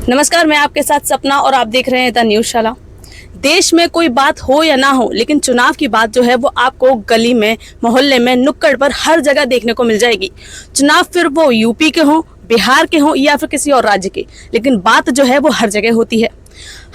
नमस्कार, मैं आपके साथ सपना और आप देख रहे हैं द न्यूज़ शाला। देश में कोई बात हो या ना हो, लेकिन चुनाव की बात जो है वो आपको गली में, मोहल्ले में, नुक्कड़ पर हर जगह देखने को मिल जाएगी। चुनाव फिर वो यूपी के हों, बिहार के हों या फिर किसी और राज्य के, लेकिन बात जो है वो हर जगह होती है।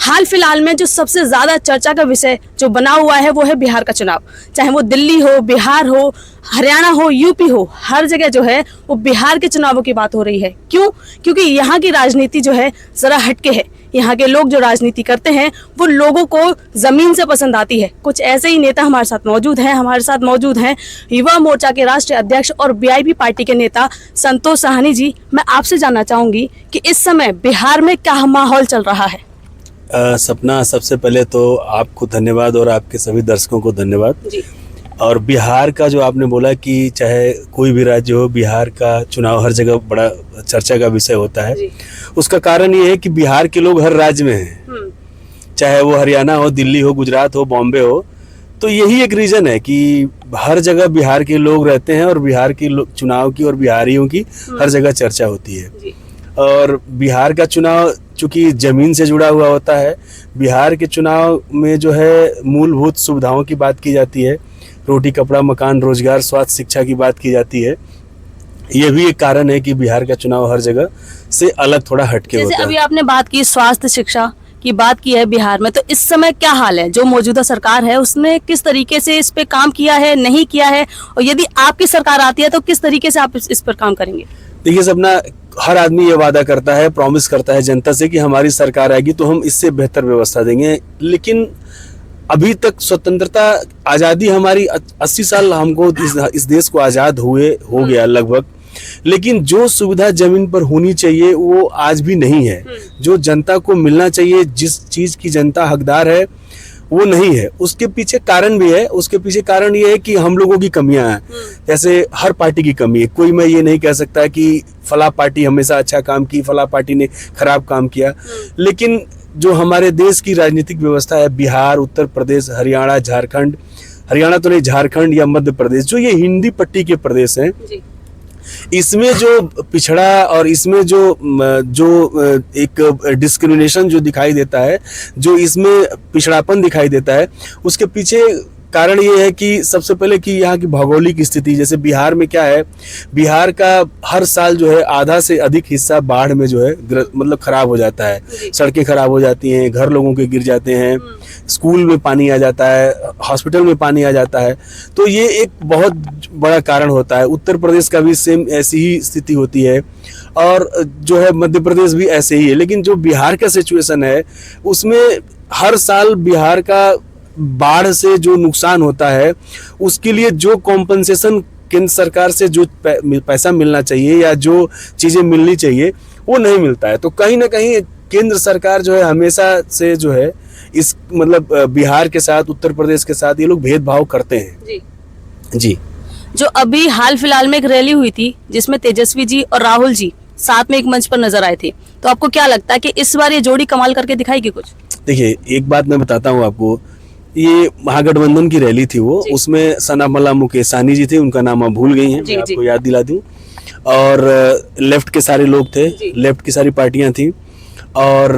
हाल फिलहाल में जो सबसे ज्यादा चर्चा का विषय जो बना हुआ है वो है बिहार का चुनाव। चाहे वो दिल्ली हो, बिहार हो, हरियाणा हो, यूपी हो, हर जगह जो है वो बिहार के चुनावों की बात हो रही है। क्यों? क्योंकि यहाँ की राजनीति जो है जरा हटके है। यहाँ के लोग जो राजनीति करते हैं वो लोगों को जमीन से पसंद आती है। कुछ ऐसे ही नेता हमारे साथ मौजूद हैं युवा मोर्चा के राष्ट्रीय अध्यक्ष और वीआईपी पार्टी के नेता संतोष साहनी जी। मैं आपसे जानना चाहूंगी कि इस समय बिहार में क्या माहौल चल रहा है। सपना, सबसे पहले तो आपको धन्यवाद और आपके सभी दर्शकों को धन्यवाद जी। और बिहार का जो आपने बोला कि चाहे कोई भी राज्य हो, बिहार का चुनाव हर जगह बड़ा चर्चा का विषय होता है। उसका कारण ये है कि बिहार के लोग हर राज्य में हैं, चाहे वो हरियाणा हो, दिल्ली हो, गुजरात हो, बॉम्बे हो। तो यही एक रीज़न है कि हर जगह बिहार के लोग रहते हैं और बिहार की चुनाव की और बिहारियों की हर जगह चर्चा होती है। और बिहार का चुनाव चूँकि ज़मीन से जुड़ा हुआ होता है, बिहार के चुनाव में जो है मूलभूत सुविधाओं की बात की जाती है, रोटी, कपड़ा, मकान, रोजगार, स्वास्थ्य, शिक्षा की बात की जाती है। ये भी एक कारण है कि बिहार का चुनाव हर जगह से अलग थोड़ा हटके होता है। जैसे अभी आपने बात की स्वास्थ्य, शिक्षा की बात की है बिहार में, तो इस समय क्या हाल है? जो मौजूदा सरकार है उसने किस तरीके से इस पे काम किया है, नहीं किया है, और यदि आपकी सरकार आती है तो किस तरीके से आप इस पर काम करेंगे? देखिए सपना, हर आदमी ये वादा करता है, प्रॉमिस करता है जनता से कि हमारी सरकार आएगी तो हम इससे बेहतर व्यवस्था देंगे। लेकिन अभी तक स्वतंत्रता, आज़ादी हमारी 80 साल हमको इस देश को आज़ाद हो गया लगभग, लेकिन जो सुविधा जमीन पर होनी चाहिए वो आज भी नहीं है। जो जनता को मिलना चाहिए, जिस चीज़ की जनता हकदार है, वो नहीं है। उसके पीछे कारण भी है। उसके पीछे कारण ये है कि हम लोगों की कमियां हैं। जैसे हर पार्टी की कमी है। कोई मैं ये नहीं कह सकता कि फला पार्टी हमेशा अच्छा काम की, फला पार्टी ने खराब काम किया। लेकिन जो हमारे देश की राजनीतिक व्यवस्था है, बिहार, उत्तर प्रदेश, हरियाणा, झारखंड, हरियाणा तो नहीं, झारखंड या मध्य प्रदेश, जो ये हिंदी पट्टी के प्रदेश हैं, इसमें जो पिछड़ा और इसमें जो एक डिस्क्रिमिनेशन जो दिखाई देता है, जो इसमें पिछड़ापन दिखाई देता है, उसके पीछे कारण ये है कि सबसे पहले कि यहाँ की भौगोलिक स्थिति। जैसे बिहार में क्या है, बिहार का हर साल जो है आधा से अधिक हिस्सा बाढ़ में जो है मतलब खराब हो जाता है। सड़कें खराब हो जाती हैं, घर लोगों के गिर जाते हैं, स्कूल में पानी आ जाता है, हॉस्पिटल में पानी आ जाता है। तो ये एक बहुत बड़ा कारण होता है। उत्तर प्रदेश का भी सेम ऐसी ही स्थिति होती है और जो है मध्य प्रदेश भी ऐसे ही है। लेकिन जो बिहार का सिचुएशन है उसमें हर साल बिहार का बाढ़ से जो नुकसान होता है उसके लिए जो कॉम्पनसेशन केंद्र सरकार से जो पैसा मिलना चाहिए या जो चीज़ें मिलनी चाहिए वो नहीं मिलता है। तो कहीं ना कहीं केंद्र सरकार जो है हमेशा से जो है इस मतलब बिहार के साथ, उत्तर प्रदेश के साथ ये लोग भेदभाव करते हैं जी। जो अभी हाल फिलहाल में एक रैली हुई थी जिसमें तेजस्वी जी और राहुल जी साथ में एक मंच पर नजर आए थे, तो आपको क्या लगता है कि इस बार ये जोड़ी कमाल करके दिखाएगी कुछ? देखिए, एक बात मैं बताता हूँ आपको, ये महागठबंधन की रैली थी वो, उसमें सनामला मुकेशानी जी थे, उनका नाम आप भूल गई हैं, मैं आपको याद दिला दूं। और लेफ्ट के सारे लोग थे, लेफ्ट की सारी पार्टियां थी और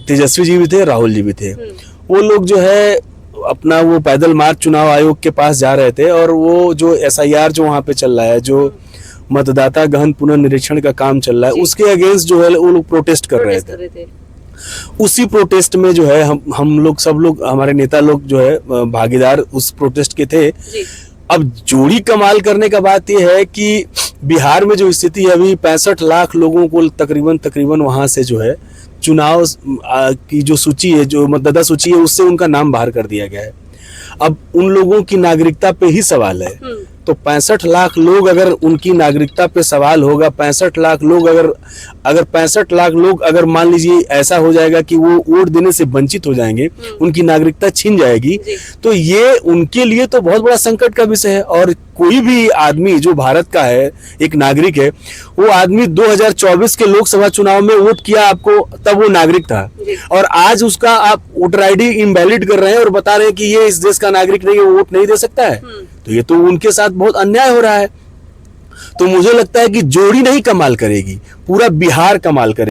तेजस्वी जी भी थे, राहुल जी भी थे। वो लोग जो है अपना वो पैदल मार्च चुनाव आयोग के पास जा रहे थे और वो जो SIR जो वहाँ पे चल रहा है, जो मतदाता गहन पुनर्निरीक्षण का काम चल रहा है, उसके अगेंस्ट जो है वो लोग प्रोटेस्ट कर रहे थे। उसी प्रोटेस्ट में जो है हम लोग, सब लोग, हमारे नेता लोग जो है भागीदार उस प्रोटेस्ट के थे। अब जोड़ी कमाल करने का बात यह है कि बिहार में जो स्थिति है, अभी 65 लाख लोगों को तकरीबन वहां से जो है चुनाव की जो सूची है, जो मतदाता सूची है, उससे उनका नाम बाहर कर दिया गया है। अब उन लोगों की नागरिकता पे ही सवाल है। तो 65 लाख लोग, अगर उनकी नागरिकता पे सवाल होगा, 65 लाख लोग अगर 65 लाख लोग अगर मान लीजिए ऐसा हो जाएगा कि वो वोट देने से वंचित हो जाएंगे, उनकी नागरिकता छीन जाएगी, तो ये उनके लिए तो बहुत बड़ा संकट का विषय है। और कोई भी आदमी जो भारत का है, एक नागरिक है, वो आदमी 2024 के लोकसभा चुनाव में वोट किया आपको, तब वो नागरिक था, और आज उसका आप वोटर ID इनवैलिड कर रहे हैं और बता रहे हैं कि ये इस देश का नागरिक नहीं है, वो वोट नहीं दे सकता है। तो ये तो उनके साथ बहुत अन्याय हो रहा है। तो मुझे लगता है कि जोड़ी नहीं कमाल करेगी, पूरा बिहार कमाल करेगा।